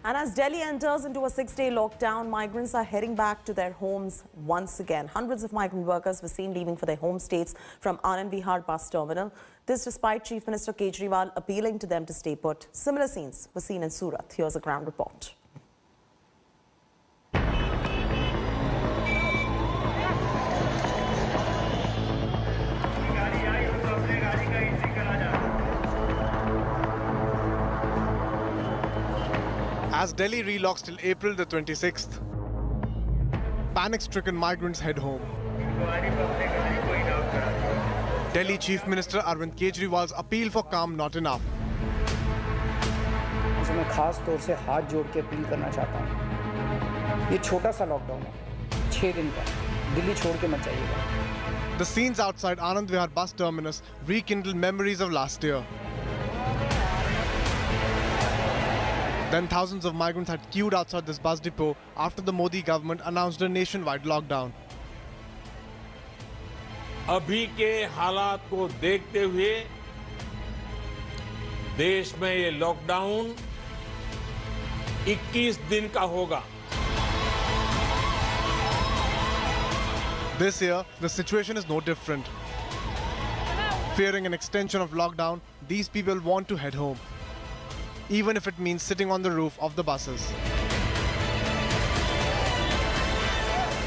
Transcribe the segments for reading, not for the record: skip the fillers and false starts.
And as Delhi enters into a 6-day lockdown, migrants are heading back to their homes once again. Hundreds of migrant workers were seen leaving for their home states from Anand Vihar bus terminal. This despite Chief Minister Kejriwal appealing to them to stay put. Similar scenes were seen in Surat. Here's a ground report. As Delhi relocks till April the 26th, panic-stricken migrants head home. Delhi Chief Minister Arvind Kejriwal's appeal for calm not enough. मैं खास तौर से हाथ जोड़ के appeal करना चाहता हूँ। ये छोटा सा लॉकडाउन है, 6 दिन का। दिल्ली छोड़ के मत जाइएगा। The scenes outside Anand Vihar bus terminus rekindle memories of last year. Then thousands of migrants had queued outside this bus depot after the Modi government announced a nationwide lockdown. अभी के हालात को देखते हुए देश में ये लॉकडाउन 21 दिन का होगा. This year, the situation is no different. Fearing an extension of lockdown, these people want to head home, even if it means sitting on the roof of the buses.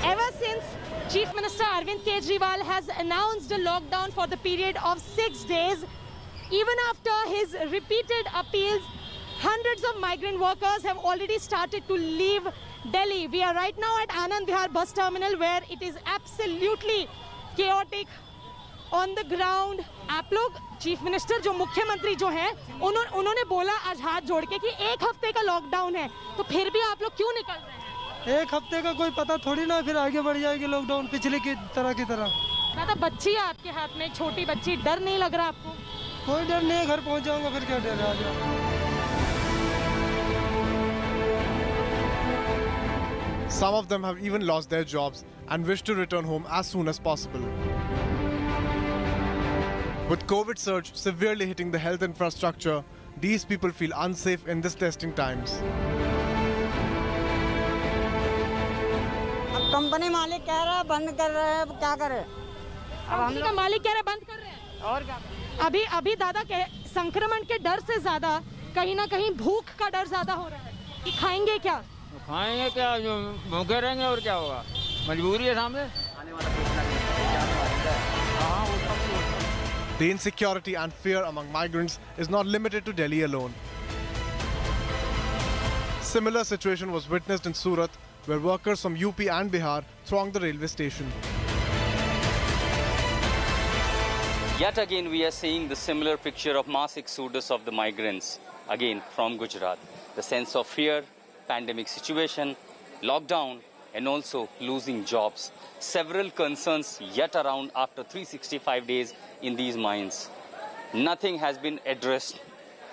Ever since Chief Minister Arvind Kejriwal has announced a lockdown for the period of 6 days, even after his repeated appeals, hundreds of migrant workers have already started to leave Delhi. We are right now at Anand Vihar bus terminal where it is absolutely chaotic on the ground. आप लोग chief minister जो मुख्यमंत्री जो हैं उन्होंने बोला आज हाथ जोड़ के कि 1 हफ्ते का लॉकडाउन है, तो फिर भी आप लोग क्यों निकल रहे हैं? 1 हफ्ते का कोई पता थोड़ी ना, फिर आगे बढ़ जाएगी लॉकडाउन पिछले की तरह। दादा बच्ची है आपके हाथ में, छोटी बच्ची, डर नहीं लग रहा आपको? कोई डर नहीं है, घर पहुंच जाऊंगा, फिर क्या डर है, आ जाओ। Some of them have even lost their jobs and wish to return home as soon as possible. With COVID surge severely hitting the health infrastructure, these people feel unsafe in this testing times. अब company मालिक कह रहा है बंद कर रहे हैं, क्या करें? अब हम लोग का मालिक कह रहा है बंद कर रहे हैं, और क्या? अभी दादा संक्रमण के डर से ज्यादा कहीं ना कहीं भूख का डर ज्यादा हो रहा है कि खाएंगे क्या? खाएंगे क्या, जो भूखे रहेंगे और क्या होगा, मजबूरी है सामने. The insecurity and fear among migrants is not limited to Delhi alone. Similar situation was witnessed in Surat, where workers from UP and Bihar thronged the railway station. Yet again we are seeing the similar picture of mass exodus of the migrants, again from Gujarat. The sense of fear, pandemic situation, lockdown, and also losing jobs. Several concerns yet around after 365 days in these mines. Nothing has been addressed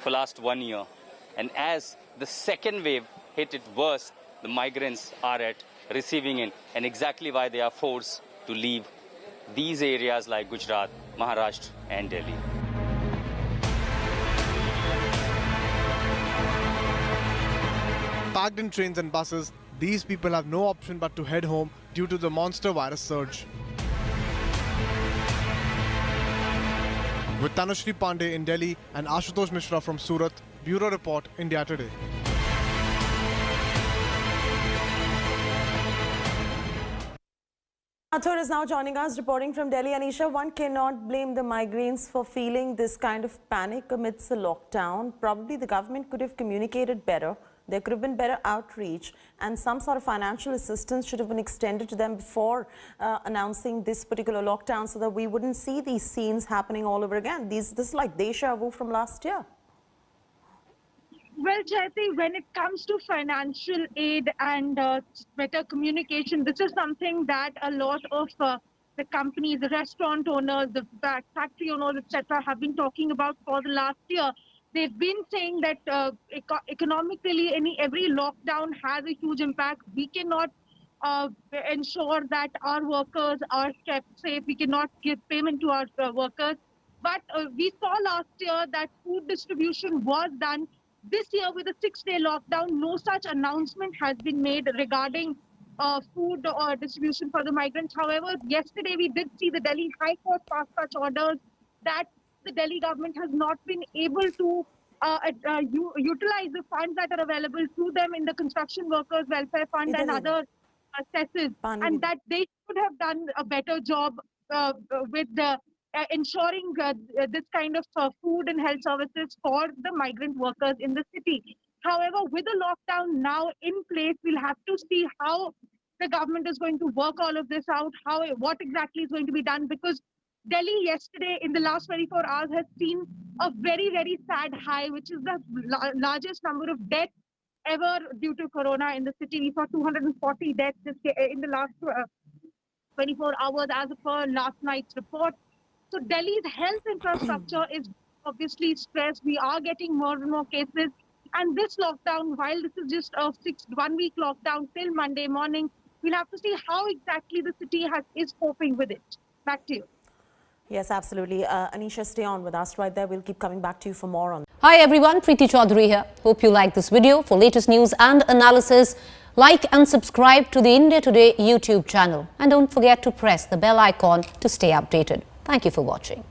for last 1 year. And as the second wave hit it worse, the migrants are at receiving end, and exactly why they are forced to leave these areas like Gujarat, Maharashtra and Delhi. Packed in trains and buses, these people have no option but to head home due to the monster virus surge. With Tanushree Pandey in Delhi and Ashutosh Mishra from Surat, Bureau Report, India Today. Athur is now joining us, reporting from Delhi. Anisha, one cannot blame the migrants for feeling this kind of panic amidst the lockdown. Probably the government could have communicated better. There could have been better outreach, and some sort of financial assistance should have been extended to them before announcing this particular lockdown, so that we wouldn't see these scenes happening all over again. This is like deja vu from last year. Well, Jayati, when it comes to financial aid and better communication, this is something that a lot of the companies, the restaurant owners, the factory owners, etc., have been talking about for the last year. They've been saying that economically, every lockdown has a huge impact. We cannot ensure that our workers are kept safe. We cannot give payment to our workers. But we saw last year that food distribution was done This year, with a 6-day lockdown, no such announcement has been made regarding food or distribution for the migrants. However, yesterday we did see the Delhi High Court pass such orders that the Delhi government has not been able to utilize the funds that are available to them in the Construction Workers Welfare Fund and other cesses, and that they should have done a better job with ensuring this kind of food and health services for the migrant workers in the city. However, with the lockdown now in place, we'll have to see how the government is going to work all of this out, what exactly is going to be done, because Delhi yesterday in the last 24 hours has seen a very, very sad high, which is the largest number of deaths ever due to corona in the city. We saw 240 deaths in the last 24 hours as per last night's report. So Delhi's health infrastructure is obviously stressed. We are getting more and more cases. And this lockdown, while this is just a 1-week lockdown till Monday morning, we'll have to see how exactly the city is coping with it. Back to you. Yes, absolutely. Anisha, stay on with us right there. We'll keep coming back to you for more on. Hi everyone, Preeti Chaudhary here. Hope you like this video. For latest news and analysis, like and subscribe to the India Today YouTube channel. And don't forget to press the bell icon to stay updated. Thank you for watching.